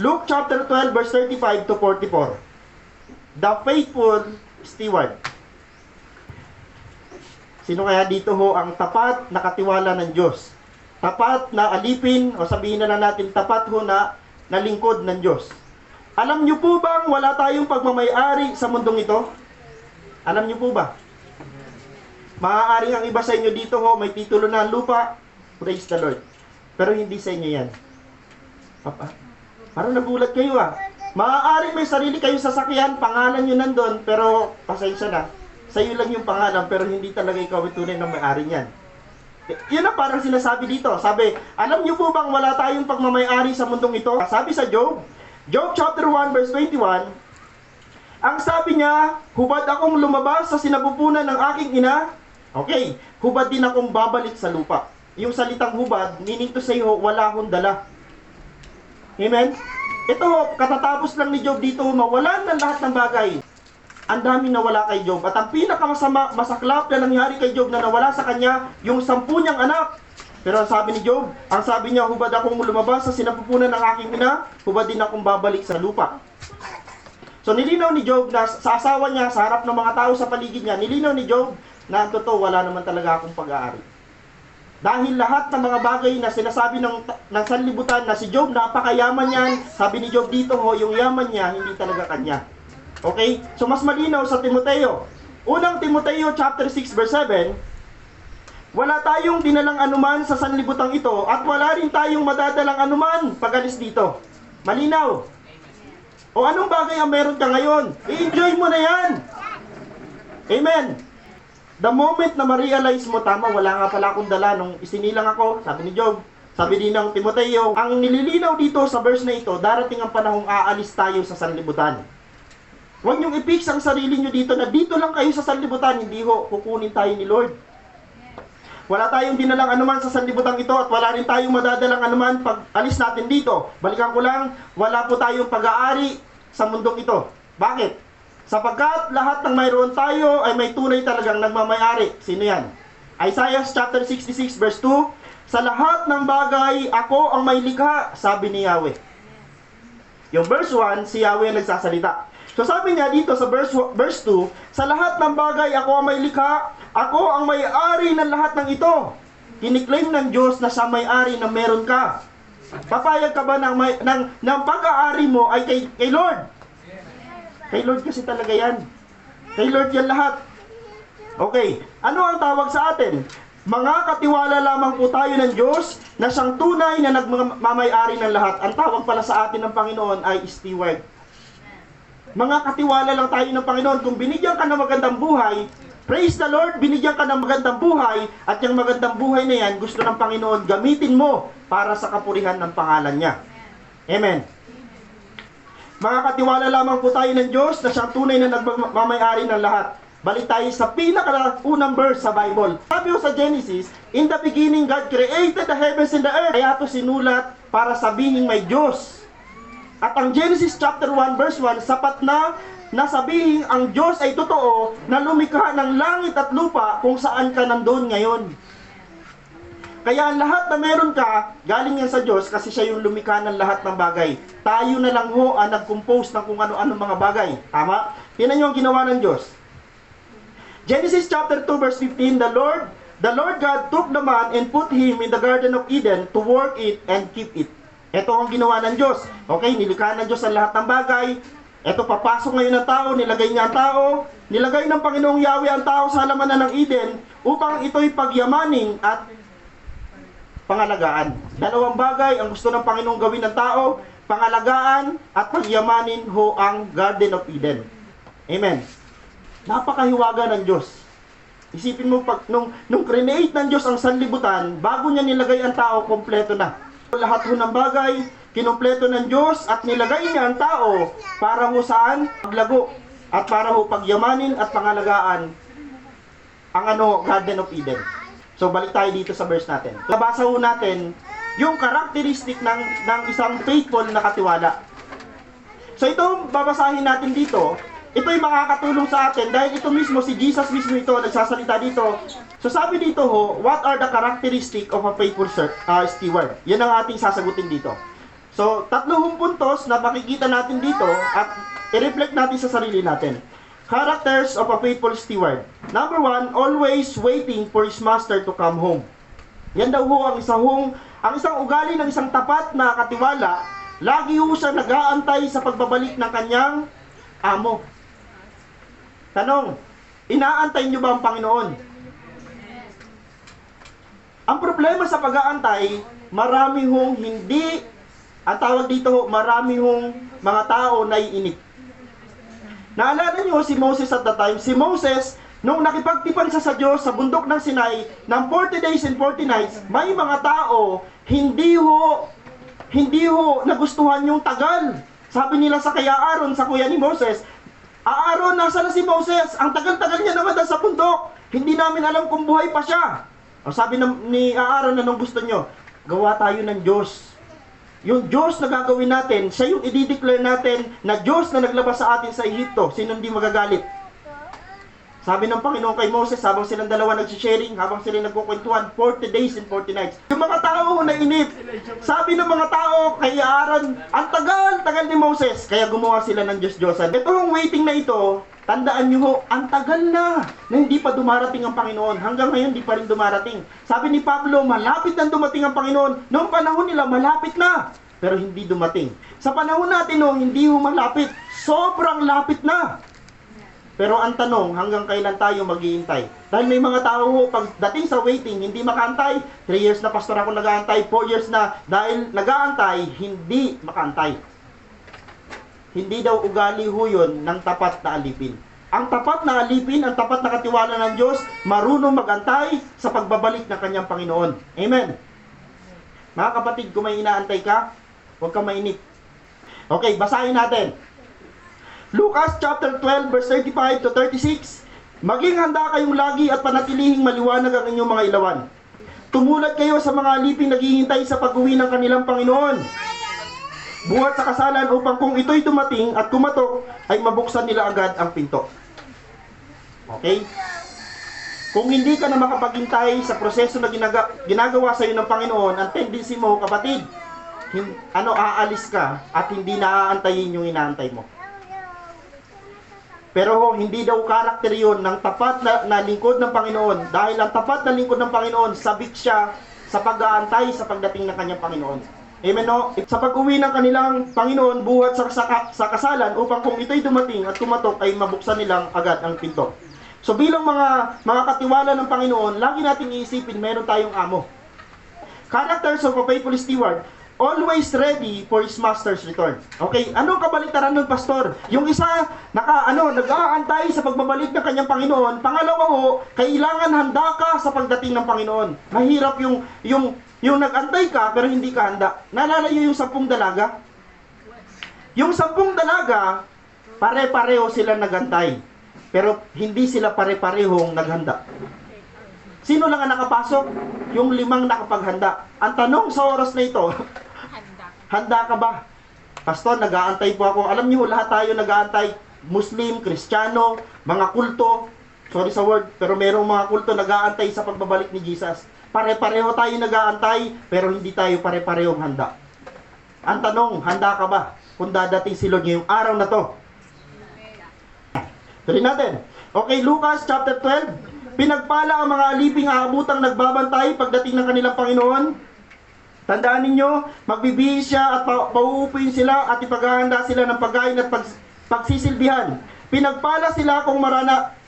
Luke chapter 12 verse 35 to 44. The faithful steward. Sino kaya dito ho ang tapat na katiwala ng Diyos? Tapat na alipin, o sabihin na lang natin tapat ho na lingkod ng Diyos. Alam niyo po bang wala tayong pagmamayari sa mundong ito? Alam niyo po ba? Maaaring ang iba sa inyo dito ho, may titulo na lupa, praise the Lord. Pero hindi sa inyo yan. Papa, parang nagulat kayo Maaaring may sarili kayong sasakyan, pangalan nyo nandun, pero pasensya na. Sa iyo lang yung pangalan, pero hindi talaga ikaw ang tunay na may-ari niyan. Yun ang parang sinasabi dito. Sabi, alam niyo po bang wala tayong pagmamayari sa mundong ito? Sabi sa Job, Job chapter 1 verse 21, ang sabi niya, hubad akong lumabas sa sinapupunan ng aking ina. Okay, hubad din akong babalik sa lupa. Yung salitang hubad, meaning to say ho, wala akong dala. Amen? Ito ho, katatapos lang ni Job dito, mawalan ng lahat ng bagay. Ang daming nawala kay Job. At ang pinakamasama, masaklap na nangyari kay Job na nawala sa kanya, yung 10 niyang anak. Pero ang sabi ni Job, ang sabi niya, hubad akong lumabas sa sinapupunan ng aking ina, hubad din akong babalik sa lupa. So nilinaw ni Job na sa asawa niya, sa harap ng mga tao sa paligid niya, nilinaw ni Job na totoo, wala naman talaga akong pag-aari. Dahil lahat ng mga bagay na sinasabi ng sanlibutan na si Job, napakayaman yan, sabi ni Job dito ho, yung yaman niya, hindi talaga kanya. Okay? So mas malinaw sa Timoteo. Unang Timoteo chapter 6 verse 7, wala tayong dinalang anuman sa sanlibutang ito at wala rin tayong madadalang anuman pag-alis dito. Malinaw. O anong bagay ang meron ka ngayon? I-enjoy mo na yan. Amen. The moment na ma-realize mo, tama, wala nga pala akong dala nung isinilang ako, sabi ni Job, sabi din ng Timoteo, ang nililinaw dito sa verse na ito, darating ang panahong aalis tayo sa sanlibutan. Huwag niyong i-fix ang sarili niyo dito na dito lang kayo sa sanlibutan, hindi ho, kukunin tayo ni Lord. Wala tayong dinalang anuman sa sanlibutan ito at wala rin tayong madadalang anuman pag alis natin dito. Balikan ko lang, wala po tayong pag-aari sa mundong ito. Bakit? Sapagkat lahat ng mayroon tayo ay may tunay talagang nagmamayari. Sino yan? Isaiah chapter 66 verse 2, sa lahat ng bagay, ako ang may likha, sabi ni Yahweh. Yung verse 1, si Yahweh ang nagsasalita. So sabi niya dito sa verse 2, sa lahat ng bagay, ako ang may likha, ako ang may-ari ng lahat ng ito. Kiniklaim ng Diyos na siya may-ari na meron ka. Papayag ka ba ng pag-aari mo ay kay Lord? Kay Lord kasi talaga yan. Kay Lord yan lahat. Okay, ano ang tawag sa atin? Mga katiwala lamang po tayo ng Diyos na siyang tunay na nagmamay-ari ng lahat. Ang tawag pala sa atin ng Panginoon ay steward. Mga katiwala lang tayo ng Panginoon. Kung binigyan ka ng magandang buhay, praise the Lord, binigyan ka ng magandang buhay, at yung magandang buhay na yan, gusto ng Panginoon, gamitin mo para sa kapurihan ng pangalan niya. Amen. Mga katiwala lamang po tayo ng Diyos na siyang tunay na nagmamay-ari ng lahat. Balik tayo sa pinakaunang verse sa Bible. Sabi sa Genesis, in the beginning God created the heavens and the earth. Kaya ito sinulat para sabihin may Diyos. At ang Genesis chapter 1 verse 1, sapat na sabihin ang Diyos ay totoo na lumikha ng langit at lupa kung saan ka nandoon ngayon. Kaya ang lahat na meron ka, galing yan sa Diyos kasi siya yung lumikha ng lahat ng bagay. Tayo na lang ho ang nag-compose ng kung ano-ano mga bagay. Tama? Tingnan nyo ang ginawa ng Diyos. Genesis chapter 2 verse 15, the Lord God took the man and put him in the Garden of Eden to work it and keep it. Ito ang ginawa ng Diyos. Okay, nilikha ng Diyos ang lahat ng bagay. Ito, papasok ngayon ng tao, nilagay niya ang tao, nilagay ng Panginoong Yahweh ang tao sa halamanan ng Eden upang ito'y pagyamanin at pangalagaan. Dalawang bagay ang gusto ng Panginoong gawin ng tao, pangalagaan at pagyamanin ho ang Garden of Eden. Amen. Napakahiwaga ng Diyos. Isipin mo, nung create ng Diyos ang sanlibutan, bago niya nilagay ang tao, kompleto na. Lahat ho ng bagay, kinumpleto ng Diyos at nilagay niya ang tao para ho saan? Paglago at para ho pagyamanin at pangalagaan ang Garden of Eden. So balik tayo dito sa verse natin. Nabasa ho natin yung characteristic ng isang faithful na katiwala. So ito babasahin natin dito. Ito'y makakatulong sa atin dahil ito mismo, si Jesus mismo ito, nagsasalita dito. So sabi dito ho, what are the characteristic of a faithful steward? Yan ang ating sasagutin dito. So, 30 puntos na makikita natin dito at i-reflect natin sa sarili natin. Characters of a faithful steward. Number 1, always waiting for his master to come home. Yan daw ho ang isang ugali ng isang tapat na katiwala. Lagi ho siya nag-aantay sa pagbabalik ng kanyang amo. Tanong, inaantay niyo ba ang Panginoon? Ang problema sa pag-aantay, marami hong hindi, ang tawag dito, marami hong mga tao na iinip. Naalala niyo si Moses at the time? Si Moses, nung nakipagtipan sa Diyos sa bundok ng Sinai, ng 40 days and 40 nights, may mga tao, hindi ho nagustuhan yung tagal. Sabi nila sa kaya Aaron, sa kuya ni Moses, Aaron, nasa na si Moses? Ang tagal-tagal niya naman sa bundok. Hindi namin alam kung buhay pa siya. O sabi ni Aaron, anong gusto nyo? Gawa tayo ng Diyos. Yung Diyos na gagawin natin, siya yung i-declare natin na Diyos na naglabas sa atin sa Ehipto. Sino hindi magagalit? Sabi ng Panginoon kay Moses, habang silang dalawa nagsisharing, habang sila nagkukwentuhan, 40 days and 40 nights. Yung mga tao na inip, sabi ng mga tao kay Aaron, ang tagal ni Moses. Kaya gumawa sila ng Diyos-Diyosan. Ito yung waiting na ito, tandaan nyo ho, ang tagal na hindi pa dumarating ang Panginoon. Hanggang ngayon, di pa rin dumarating. Sabi ni Pablo, malapit na dumating ang Panginoon. Noong panahon nila, malapit na. Pero hindi dumating. Sa panahon natin, no, hindi ho malapit. Sobrang lapit na. Pero ang tanong, hanggang kailan tayo maghihintay? Dahil may mga tao ho, pagdating sa waiting, hindi makaantay. 3 years na pastor ako nag-aantay, 4 years na. Dahil nag-aantay, hindi makaantay. Hindi daw ugali ho yun ng tapat na alipin. Ang tapat na alipin, ang tapat na katiwala ng Diyos, marunong mag-antay sa pagbabalik ng kanyang Panginoon. Amen. Mga kapatid, kung may inaantay ka, huwag kang mainip. Okay, basahin natin. Lucas chapter 12 verse 35 to 36. Maging handa kayong lagi at panatilihing maliwanag ang inyong mga ilawan. Tumulat kayo sa mga aliping naghihintay sa pag-uwi ng kanilang Panginoon. Buhat sa kasalan upang kung ito'y dumating at kumatok, ay mabuksan nila agad ang pinto. Okay? Kung hindi ka na makapaghintay sa proseso na ginagawa sa iyo ng Panginoon, ang tendency mo, kapatid, aalis ka at hindi naaantayin yung inaantay mo. Pero hindi daw karakter yun ng tapat na lingkod ng Panginoon. Dahil ang tapat na lingkod ng Panginoon, sabik siya sa pag-aantay sa pagdating ng kanyang Panginoon. Amen, no? Sa pag-uwi ng kanilang Panginoon, buhat sa kasalan, upang kung ito'y dumating at kumatok, ay mabuksan nilang agad ang pinto. So bilang mga katiwala ng Panginoon, lagi nating iisipin, meron tayong amo. Characters of a faithful steward, always ready for his master's return. Okay, anong kabaliktaran ng pastor? Yung isa, nag-aantay sa pagbabalik ng kanyang Panginoon. Pangalawa ho, kailangan handa ka sa pagdating ng Panginoon. Mahirap yung nag-antay ka pero hindi ka handa. Naalala niyo yung 10 dalaga? Yung 10 dalaga, pare-pareho sila nag-antay. Pero hindi sila pare-parehong naghanda. Sino lang ang nakapasok? Yung 5 nakapaghanda. Ang tanong sa oras na ito, handa ka ba? Pastor, nag-aantay po ako. Alam niyo, lahat tayo nag-aantay. Muslim, Kristiyano, mga kulto. Sorry sa word, pero merong mga kulto nag-aantay sa pagbabalik ni Jesus. Pare-pareho tayo nag-aantay, pero hindi tayo pare-parehong handa. Ang tanong, handa ka ba? Kung dadating si Lord ngayong araw na to. Tuloy natin. Okay, Lucas chapter 12. Pinagpala ang mga aliping aabutang nagbabantay pagdating ng kanilang Panginoon. Tandaan ninyo, magbibihis siya at pauupuin sila at ipaghahanda sila ng pagkain at pagsisilbihan. Pinagpala sila kung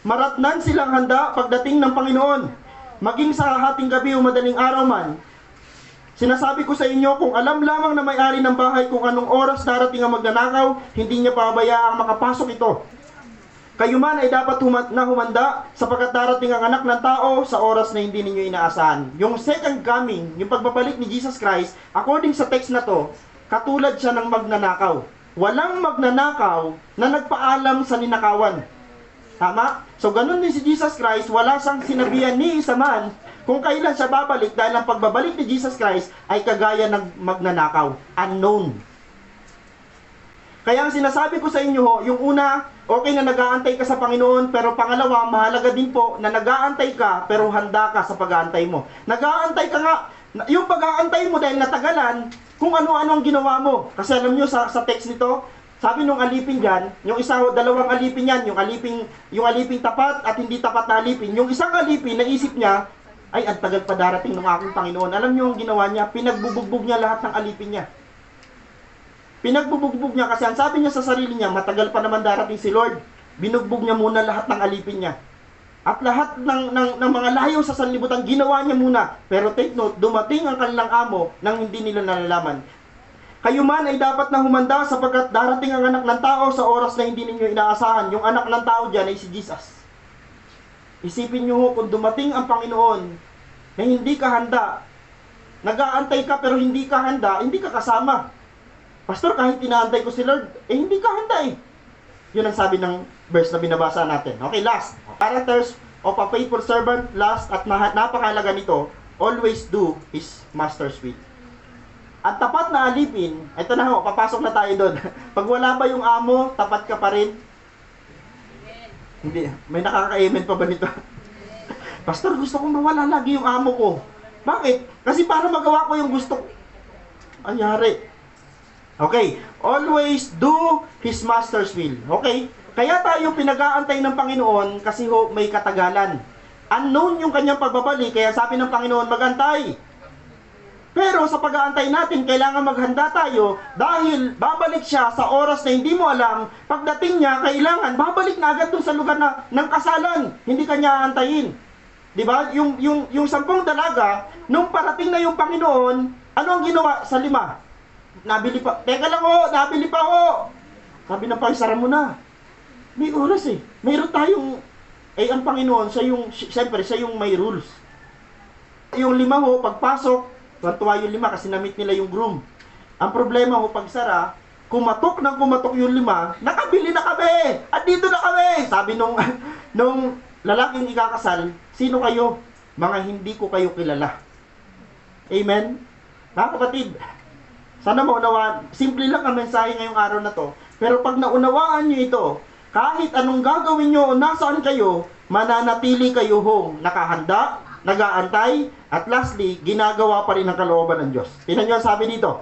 maratnan silang handa pagdating ng Panginoon. Maging sa hating gabi o madaling araw man. Sinasabi ko sa inyo, kung alam lamang na may-ari ng bahay kung anong oras darating ang magnanakaw, hindi niya pabayaang makapasok ito. Kayo man ay dapat humanda sapagkat darating ang anak ng tao sa oras na hindi ninyo inaasahan. Yung second coming, yung pagbabalik ni Jesus Christ, according sa text na to, katulad siya ng magnanakaw. Walang magnanakaw na nagpaalam sa ninakawan. Tama? So ganun din si Jesus Christ, wala siyang sinabihan ni isa man kung kailan siya babalik dahil ang pagbabalik ni Jesus Christ ay kagaya ng magnanakaw. Unknown. Kaya ang sinasabi ko sa inyo ho, yung una, okay na nag-aantay ka sa Panginoon, pero pangalawa, mahalaga din po na nag-aantay ka, pero handa ka sa pag-aantay mo. Nag-aantay ka nga, yung pag-aantay mo dahil natagalan, kung ano-ano ang ginawa mo. Kasi alam nyo, sa text nito, sabi nung alipin dyan, yung isa o dalawang alipin yan, yung aliping tapat at hindi tapat na alipin. Yung isang alipin, naisip niya, ay, ang tagal pa darating ng aking Panginoon. Alam nyo ang ginawa niya? Pinagbubugbog niya lahat ng alipin niya. Pinagbubugbog niya kasi ang sabi niya sa sarili niya, matagal pa naman darating si Lord. Binugbog niya muna lahat ng alipin niya. At lahat ng mga layo sa sanlibutan, ginawa niya muna. Pero take note, dumating ang kanilang amo nang hindi nila nalalaman. Kayo man ay dapat na humanda sapagkat darating ang anak ng tao sa oras na hindi ninyo inaasahan. Yung anak ng tao dyan ay si Jesus. Isipin nyo kung dumating ang Panginoon na hindi ka handa, nag-aantay ka pero hindi ka handa, hindi ka kasama. Pastor, kahit inaantay ko si Lord, hindi ka handa eh. Yun ang sabi ng verse na binabasa natin. Okay, last. Characters of a faithful servant, last at napakahalaga nito, always do his master's will. At tapat na alipin, ito na ho, papasok na tayo doon. Pag wala ba yung amo, tapat ka pa rin? Hindi. May nakaka-amen pa ba nito? Pastor, gusto kong mawala lagi yung amo ko. Bakit? Kasi para magawa ko yung gusto ko. Anyari. Okay. Always do his master's will. Okay? Kaya tayo pinag-aantay ng Panginoon kasi ho, may katagalan. Unknown yung kanyang pagbabalik, kaya sabi ng Panginoon, magantay. Pero sa pag-aantay natin, kailangan maghanda tayo dahil babalik siya sa oras na hindi mo alam. Pagdating niya, kailangan babalik na agad dun sa lugar ng kasalan. Hindi kanya aantayin. Diba? Yung 10 dalaga, nung parating na yung Panginoon, ano ang ginawa sa 5? Nabili pa. Teka lang ho, nabili pa ho. Sabi ng paisara mo na. May oras eh. Mayroon tayong, ang Panginoon, siyempre, siya yung may rules. Yung 5 ho, pagpasok, tuwa yung 5 kasi na-meet nila yung groom. Ang problema ho, pagsara, kumatok yung 5, nakabili na kami! At dito na kami! Sabi nung lalaking ikakasal, sino kayo? Mga hindi ko kayo kilala. Amen? Mga kapatid, sana maunawaan, simple lang ang mensahe ngayong araw na to, pero pag naunawaan nyo ito, kahit anong gagawin nyo o nasaan kayo, mananatili kayo hong nakahanda, nag-aantay, at lastly, ginagawa pa rin ang kalooban ng Diyos. Tingnan nyo ang sabi dito.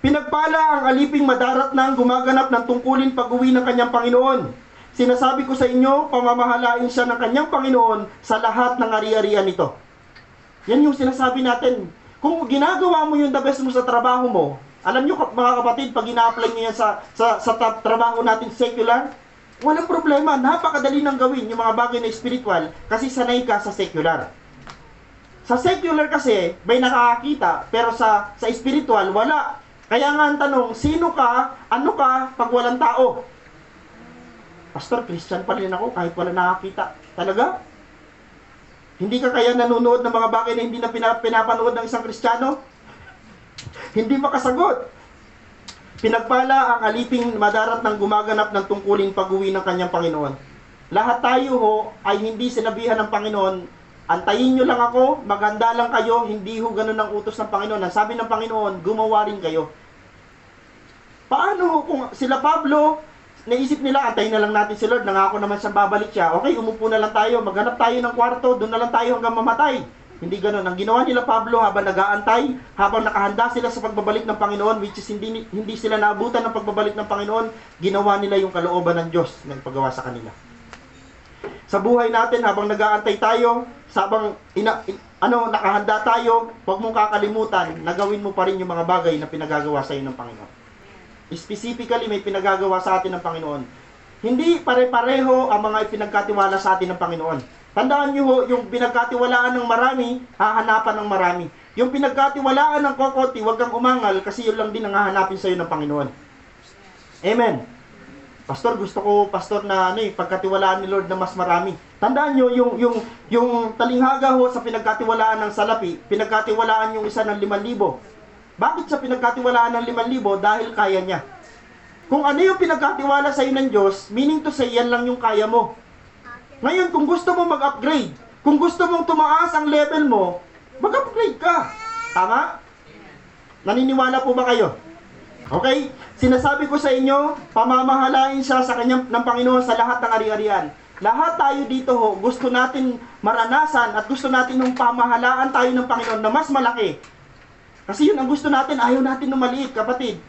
Pinagpala ang aliping madarat nang gumaganap ng tungkulin pag-uwi ng kanyang Panginoon. Sinasabi ko sa inyo, pamamahalain siya ng kanyang Panginoon sa lahat ng ari-arian nito. Yan yung sinasabi natin. Kung ginagawa mo yung the best mo sa trabaho mo, alam nyo mga kapatid, pag ina-apply nyo yan sa trabaho natin secular, walang problema, napakadali nang gawin yung mga bagay na spiritual kasi sanay ka sa secular. Sa secular kasi, may nakakakita, pero sa spiritual, wala. Kaya nga ang tanong, sino ka, ano ka, pag walang tao? Pastor, Christian pa rin ako kahit wala nakakita. Talaga? Hindi ka kaya nanonood ng mga bagay na hindi na pinapanood ng isang Kristiyano? Hindi makasagot. Pinagpala ang aliping madarat ng gumaganap ng tungkulin pag-uwi ng kanyang Panginoon. Lahat tayo ho ay hindi sinabihan ng Panginoon, antayin nyo lang ako, maganda lang kayo, hindi ho ganun ang utos ng Panginoon. Ang sabi ng Panginoon, gumawa rin kayo. Paano ho kung sila Pablo, naisip nila, antayin na lang natin si Lord, nangako naman siyang babalik siya. Okay, umupo na lang tayo, maghanap tayo ng kwarto, doon na lang tayo hanggang mamatay. Hindi ganoon. Ang ginawa nila Pablo habang nag-aantay, habang nakahanda sila sa pagbabalik ng Panginoon, which is hindi sila naabutan ng pagbabalik ng Panginoon, ginawa nila yung kalooban ng Diyos na ipagawa sa kanila. Sa buhay natin, habang nag-aantay tayo, habang nakahanda tayo, huwag mong kakalimutan na gawin mo pa rin yung mga bagay na pinagagawa sa iyo ng Panginoon. Specifically, may pinagagawa sa atin ng Panginoon. Hindi pare-pareho ang mga ipinagkatiwala sa atin ng Panginoon. Tandaan nyo ho, yung pinagkatiwalaan ng marami, hahanapan ng marami. Yung pinagkatiwalaan ng kokoti, huwag kang umangal kasi yun lang din ang hahanapin sa iyo ng Panginoon. Amen. Pastor, gusto ko, pastor, na pagkatiwalaan ni Lord na mas marami. Tandaan nyo, yung talinghaga ho sa pinagkatiwalaan ng salapi, pinagkatiwalaan yung isa ng 5,000. Bakit sa pinagkatiwalaan ng 5,000? Dahil kaya niya. Kung ano yung pinagkatiwala sa iyo ng Diyos, meaning to say, yan lang yung kaya mo. Ngayon, kung gusto mo mag-upgrade, kung gusto mong tumaas ang level mo, mag-upgrade ka. Tama? Naniniwala po ba kayo? Okay? Sinasabi ko sa inyo, pamamahalain siya ng Panginoon sa lahat ng ari-arian. Lahat tayo dito ho, gusto natin maranasan at gusto natin ng pamahalaan tayo ng Panginoon na mas malaki. Kasi yun ang gusto natin, ayaw natin ng maliit, kapatid.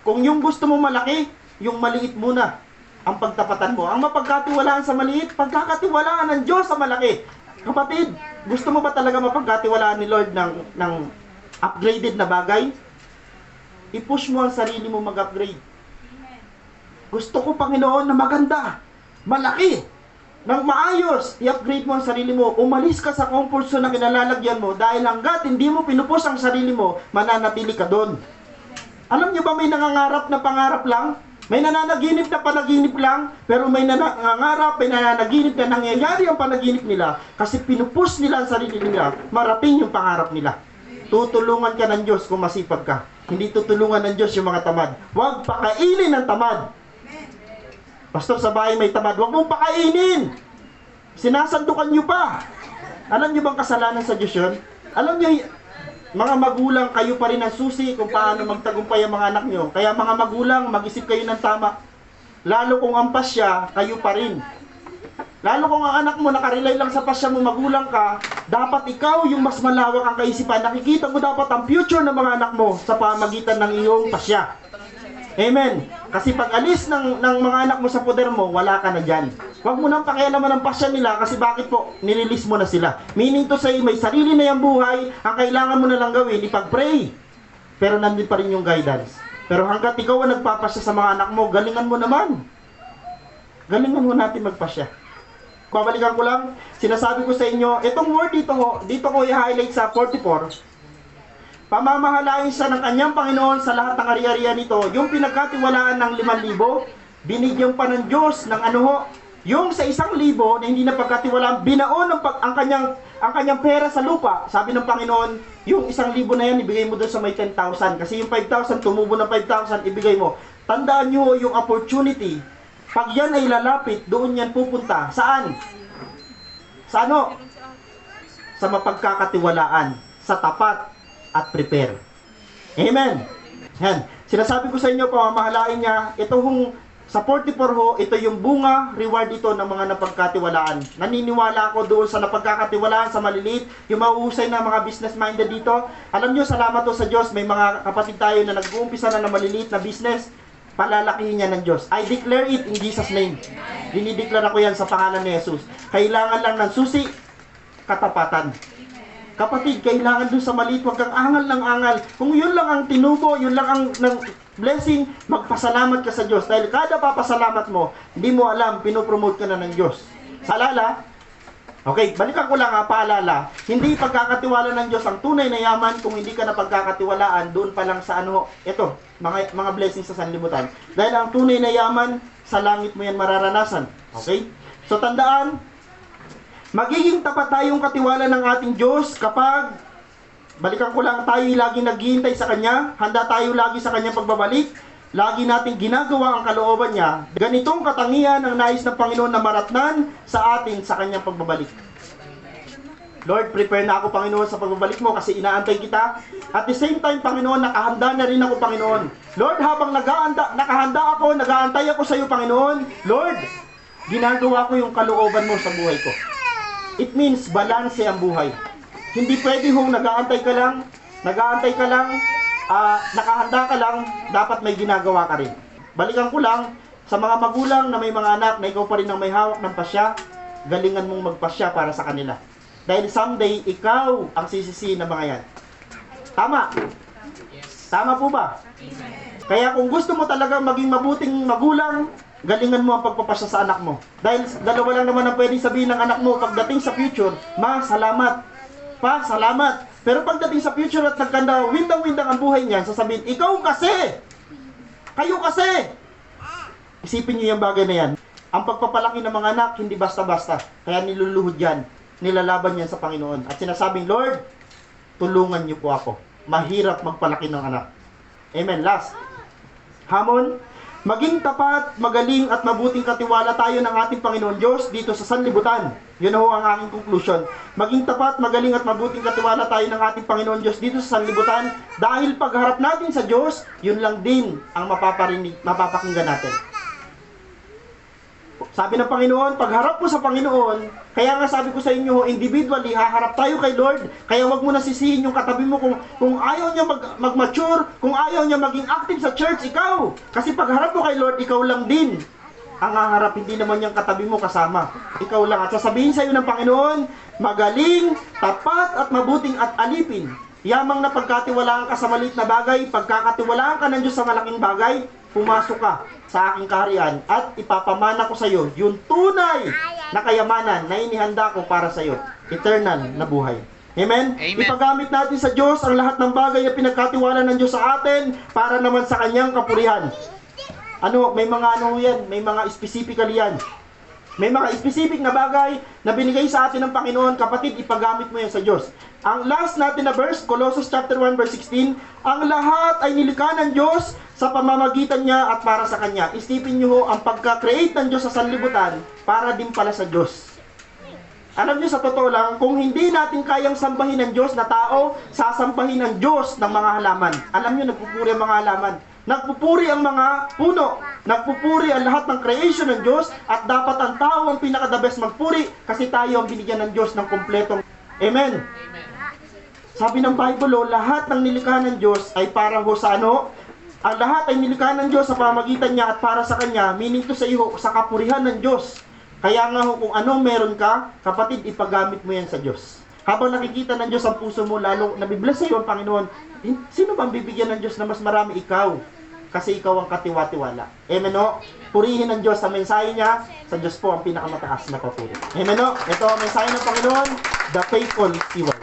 Kung yung gusto mo malaki, yung maliit muna ang pagtapatan mo. Ang mapagkatiwalaan sa maliit, pagkakatiwalaan ng Diyos sa malaki. Kapatid, gusto mo ba talaga mapagkatiwalaan ni Lord ng upgraded na bagay? I-push mo ang sarili mo mag-upgrade. Gusto ko, Panginoon, na maganda, malaki, nang maayos, i-upgrade mo ang sarili mo. Umalis ka sa comfort zone na kinalalagyan mo dahil hanggat hindi mo pinupush ang sarili mo, mananatili ka doon. Alam niyo ba may nangangarap na pangarap lang? May nananaginip na panaginip lang, pero may nangangarap, may nananaginip na nangyayari ang panaginip nila kasi pinupush nila ang sarili nila, marating yung pangarap nila. Tutulungan ka ng Diyos kung masipag ka. Hindi tutulungan ng Diyos yung mga tamad. Huwag pakainin ng tamad. Pastor, sa bahay may tamad, huwag mong pakainin. Sinasandukan nyo pa. Alam nyo bang kasalanan sa Diyos yun? Alam nyo, mga magulang, kayo pa rin ang susi kung paano magtagumpay ang mga anak nyo. Kaya mga magulang, mag-isip kayo ng tama. Lalo kung ang pasya, kayo pa rin. Lalo kung ang anak mo nakarelay lang sa pasya mo, magulang ka, dapat ikaw yung mas malawak ang kaisipan. Nakikita mo dapat ang future ng mga anak mo sa pamagitan ng iyong pasya. Amen. Kasi pag alis ng mga anak mo sa poder mo, wala ka na dyan. Huwag mo nang pakialaman ng pasya nila kasi bakit po? Nililis mo na sila. Meaning to say, may sarili na yung buhay, ang kailangan mo na lang gawin, ipag-pray. Pero nandun pa rin yung guidance. Pero hanggat ikaw ang nagpapasya sa mga anak mo, galingan mo naman. Galingan mo natin magpasya. Babalikan ko lang, sinasabi ko sa inyo, itong word dito ko i-highlight sa 44. Pamamahalain siya ng kanyang Panginoon sa lahat ng ari-arian nito. Yung pinagkatiwalaan ng 5,000, binigyan pa ng Diyos ng yung sa 1,000 na hindi na pagkatiwalaan, binaon ang kanyang pera sa lupa. Sabi ng Panginoon, yung 1,000 na yan, ibigay mo doon sa may 10,000. Kasi yung 5,000, tumubo ng 5,000, ibigay mo. Tandaan nyo yung opportunity. Pag yan ay lalapit, doon yan pupunta. Saan? Sa ano? Sa mapagkakatiwalaan, sa tapat, at prepare. Amen. Yan. Sinasabi ko sa inyo, pamamahalain niya, ito sa 44 ho, ito yung bunga, reward ito ng mga napagkatiwalaan. Naniniwala ako doon sa napagkakatiwalaan, sa maliliit, yung mahuhusay na mga business-minded dito. Alam nyo, salamat to sa Diyos, may mga kapatid tayo na nag-uumpisa na maliliit na business, palalakihin niya ng Diyos. I declare it in Jesus' name. Dinideklara ko yan sa pangalan ni Jesus. Kailangan lang ng susi, katapatan. Kapatid, kailangan doon sa maliit, huwag kang angal ng angal. Kung yun lang ang tinubo, yun lang ang blessing, magpasalamat ka sa Diyos. Dahil kada papasalamat mo, hindi mo alam, pinopromote ka na ng Diyos. Salala, okay, balikan ko lang paalala, hindi pagkakatiwala ng Diyos ang tunay na yaman kung hindi ka na pagkakatiwalaan, doon pa lang sa ito, mga blessings sa sanlibutan. Dahil ang tunay na yaman, sa langit mo yan mararanasan. Okay? So tandaan, magiging tapat tayong katiwala ng ating Diyos kapag, balikan ko lang, tayo laging naghihintay sa Kanya, handa tayo lagi sa Kanyang pagbabalik, lagi nating ginagawa ang kalooban niya. Ganitong katangian ang nais ng Panginoon na maratnan sa atin sa Kanyang pagbabalik. Lord, prepare na ako, Panginoon, sa pagbabalik mo kasi inaantay kita. At the same time, Panginoon, nakahanda na rin ako, Panginoon. Lord, habang nakahanda ako, nag-aantay ako sa iyo, Panginoon. Lord, ginagawa ko yung kalooban mo sa buhay ko. It means balance ang buhay. Hindi pwede nag-aantay ka lang, nakahanda ka lang, dapat may ginagawa ka rin. Balikan ko lang, sa mga magulang na may mga anak na ikaw pa rin ang may hawak ng pasya, galingan mong magpasya para sa kanila. Dahil someday, ikaw ang sisisi ng mga yan. Tama? Tama po ba? Kaya kung gusto mo talaga maging mabuting magulang, galingan mo ang pagpapasya sa anak mo. Dahil dalawa lang naman ang pwedeng sabihin ng anak mo pagdating sa future, ma, salamat. Pa, salamat. Pero pagdating sa future at nagkanda, windang-windang ang buhay niyan, sasabihin, ikaw kasi! Kayo kasi! Isipin niyo yung bagay na yan. Ang pagpapalaki ng mga anak, hindi basta-basta. Kaya niluluhod yan. Nilalaban yan sa Panginoon. At sinasabing, Lord, tulungan niyo po ako. Mahirap magpalaki ng anak. Amen. Last. Hamon, maging tapat, magaling at mabuting katiwala tayo ng ating Panginoon Diyos dito sa sanlibutan. Yun ho ang aking conclusion. Maging tapat, magaling at mabuting katiwala tayo ng ating Panginoon Diyos dito sa sanlibutan dahil pagharap natin sa Diyos, yun lang din ang mapapakinggan natin. Sabi ng Panginoon, pagharap mo sa Panginoon, kaya nga sabi ko sa inyo, individually, haharap tayo kay Lord, kaya wag mo na sisihin yung katabi mo kung ayaw niya mag-mature, kung ayaw niya maging active sa church, ikaw. Kasi pagharap mo kay Lord, ikaw lang din ang haharap, hindi naman yung katabi mo kasama. Ikaw lang. At sasabihin sa iyo ng Panginoon, magaling, tapat at mabuting at alipin. Yamang na pagkatiwalaan ka sa maliit na bagay, pagkakatiwalaan ka ng Diyos sa malaking bagay, pumasok ka sa aking kaharian at ipapamana ko sa iyo yung tunay na kayamanan na inihanda ko para sa iyo, eternal na buhay. Amen? Amen. Ipagamit natin sa Diyos ang lahat ng bagay na pinagkatiwala ng Diyos sa atin para naman sa kanyang kapurihan. May mga yan, may mga specifically yan. May mga specific na bagay na binigay sa atin ng Panginoon, kapatid, ipagamit mo yan sa Diyos. Ang last natin na verse, Colossus chapter 1 verse 16, ang lahat ay nilikha ng Diyos sa pamamagitan niya at para sa Kanya. Isipin niyo ho, ang pagka-create ng Diyos sa sanlibutan, para din pala sa Diyos. Alam niyo, sa totoo lang, kung hindi natin kayang sambahin ng Diyos na tao, sasambahin ng Diyos ng mga halaman. Alam niyo, nagpupuri ang mga halaman. Nagpupuri ang mga puno. Nagpupuri ang lahat ng creation ng Diyos. At dapat ang tao ang pinaka-the best magpuri kasi tayo ang binigyan ng Diyos ng kompletong. Amen. Sabi ng Bible, lahat ng nilikha ng Diyos ay para ho sa ano? Ang lahat ay nilikha ng Diyos sa pamagitan niya at para sa Kanya, meaning to sa iyo, sa kapurihan ng Diyos. Kaya nga ho, kung anong meron ka, kapatid, ipagamit mo yan sa Diyos. Habang nakikita ng Diyos ang puso mo, lalo nabibless sa iyo ang Panginoon, sino bang bibigyan ng Diyos na mas marami? Ikaw. Kasi ikaw ang katiwa-tiwala. Amen o? Purihin ng Diyos sa mensahe niya, sa Diyos po ang pinakamataas na papuri. Amen o? Ito ang mensahe ng Panginoon, the faithful steward.